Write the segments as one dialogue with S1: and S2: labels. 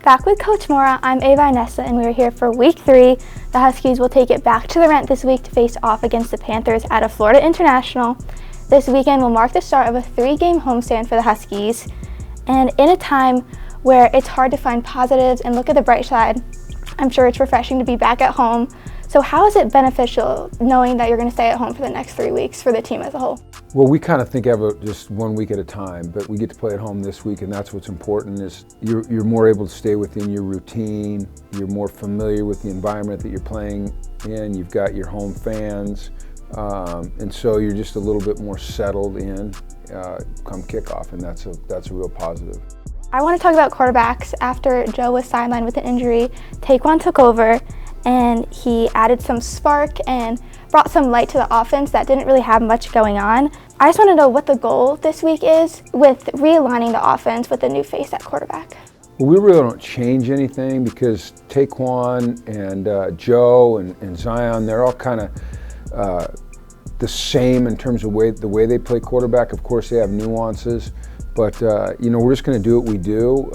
S1: Back with Coach Mora, I'm Ava Inesta, and we are here for Week 3. The Huskies will take it back to the Rent this week to face off against the Panthers at a Florida International. This weekend will mark the start of a 3-game homestand for the Huskies. And in a time where it's hard to find positives and look at the bright side, I'm sure it's refreshing to be back at home. So how is it beneficial knowing that you're going to stay at home for the next 3 weeks for the team as a whole?
S2: Well, we kind of think of it just 1 week at a time, but we get to play at home this week, and that's what's important is you're more able to stay within your routine, you're more familiar with the environment that you're playing in, you've got your home fans, and so you're just a little bit more settled in come kickoff, and that's a real positive.
S1: I want to talk about quarterbacks. After Joe was sidelined with an injury, Taekwon took over, and he added some spark and brought some light to the offense that didn't really have much going on. I just want to know what the goal this week is with realigning the offense with a new face at quarterback.
S2: Well, we really don't change anything because Taekwon and Joe and Zion, they're all kind of the same in terms of the way they play quarterback. Of course, they have nuances. But, we're just going to do what we do.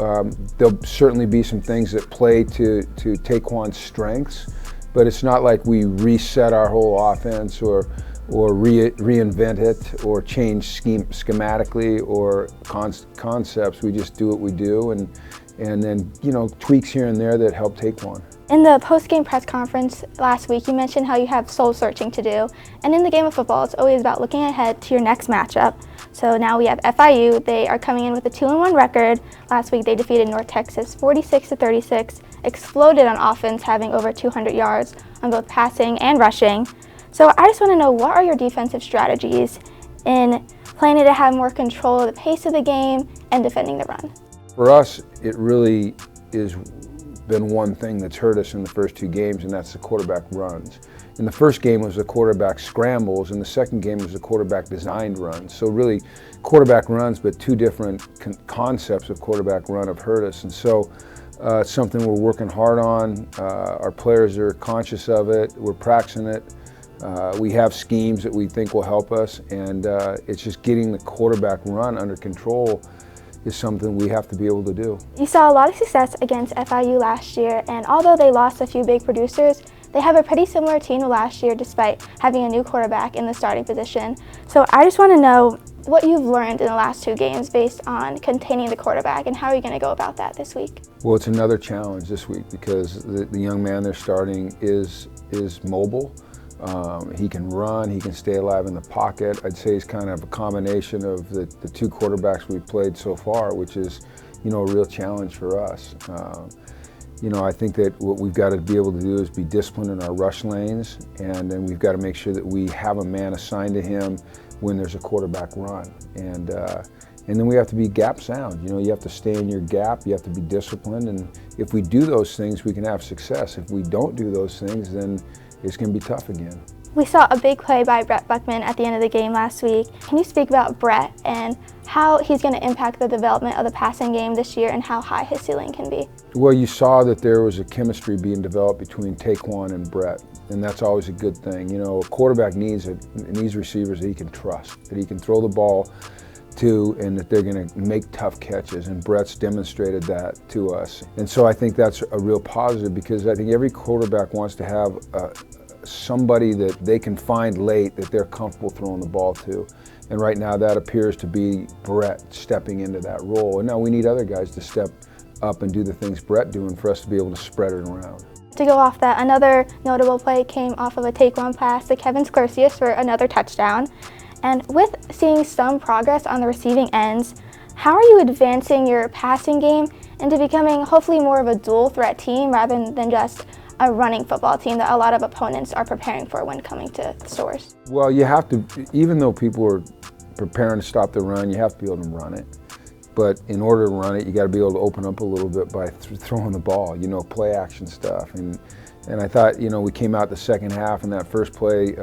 S2: There'll certainly be some things that play to Taekwon's strengths, but it's not like we reset our whole offense or reinvent it or change schematically or concepts. We just do what we do and then, tweaks here and there that help Taekwon.
S1: In the post-game press conference last week, you mentioned how you have soul-searching to do. And in the game of football, it's always about looking ahead to your next matchup. So now we have FIU. They are coming in with a 2-1 record. Last week, they defeated North Texas 46-36, exploded on offense, having over 200 yards on both passing and rushing. So I just want to know, what are your defensive strategies in planning to have more control of the pace of the game and defending the run?
S2: For us, it really is been one thing that's hurt us in the first 2 games, and that's the quarterback runs. In the first game was the quarterback scrambles, and the second game was the quarterback designed runs. So really, quarterback runs, but 2 different concepts of quarterback run have hurt us. And so it's something we're working hard on. Our players are conscious of it. We're practicing it. We have schemes that we think will help us, and it's just getting the quarterback run under control is something we have to be able to do.
S1: You saw a lot of success against FIU last year, and although they lost a few big producers, they have a pretty similar team to last year despite having a new quarterback in the starting position. So I just want to know what you've learned in the last 2 games based on containing the quarterback, and how are you going to go about that this week?
S2: Well, it's another challenge this week because the young man they're starting is mobile. He can run, he can stay alive in the pocket. I'd say he's kind of a combination of the 2 quarterbacks we've played so far, which is, a real challenge for us. I think that what we've got to be able to do is be disciplined in our rush lanes, and then we've got to make sure that we have a man assigned to him when there's a quarterback run. And then we have to be gap sound. You have to stay in your gap, you have to be disciplined, and if we do those things, we can have success. If we don't do those things, then it's going to be tough again.
S1: We saw a big play by Buckman at the end of the game last week. Can you speak about Brett and how he's going to impact the development of the passing game this year and how high his ceiling can be?
S2: Well, you saw that there was a chemistry being developed between Taekwon and Brett, and that's always a good thing. A quarterback needs receivers that he can trust, that he can throw the ball to, and that they're going to make tough catches, and Brett's demonstrated that to us. And so I think that's a real positive because I think every quarterback wants to have somebody that they can find late that they're comfortable throwing the ball to. And right now that appears to be Brett stepping into that role. And now we need other guys to step up and do the things Brett's doing for us to be able to spread it around.
S1: To go off that, another notable play came off of a Taekwon pass to Kevin Sklercius for another touchdown. And with seeing some progress on the receiving ends, how are you advancing your passing game into becoming hopefully more of a dual threat team rather than just a running football team that a lot of opponents are preparing for when coming to the stores?
S2: Well, you have to, even though people are preparing to stop the run, you have to be able to run it. But in order to run it, you got to be able to open up a little bit by throwing the ball, play action stuff. And I thought, we came out the second half and that first play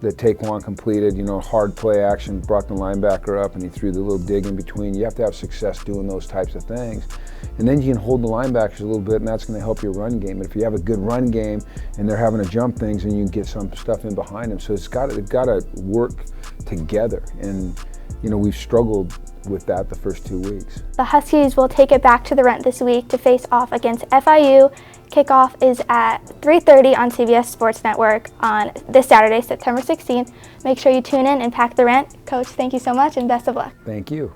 S2: that Taekwon completed, hard play action, brought the linebacker up and he threw the little dig in between. You have to have success doing those types of things. And then you can hold the linebackers a little bit, and that's going to help your run game. But if you have a good run game and they're having to jump things, and you can get some stuff in behind them. So they've got to work together. And we've struggled with that the first 2 weeks.
S1: The Huskies will take it back to the Rent this week to face off against FIU. Kickoff is at 3:30 on CBS Sports Network on this Saturday, September 16th. Make sure you tune in and pack the Rent. Coach, thank you so much and best of luck.
S2: Thank you.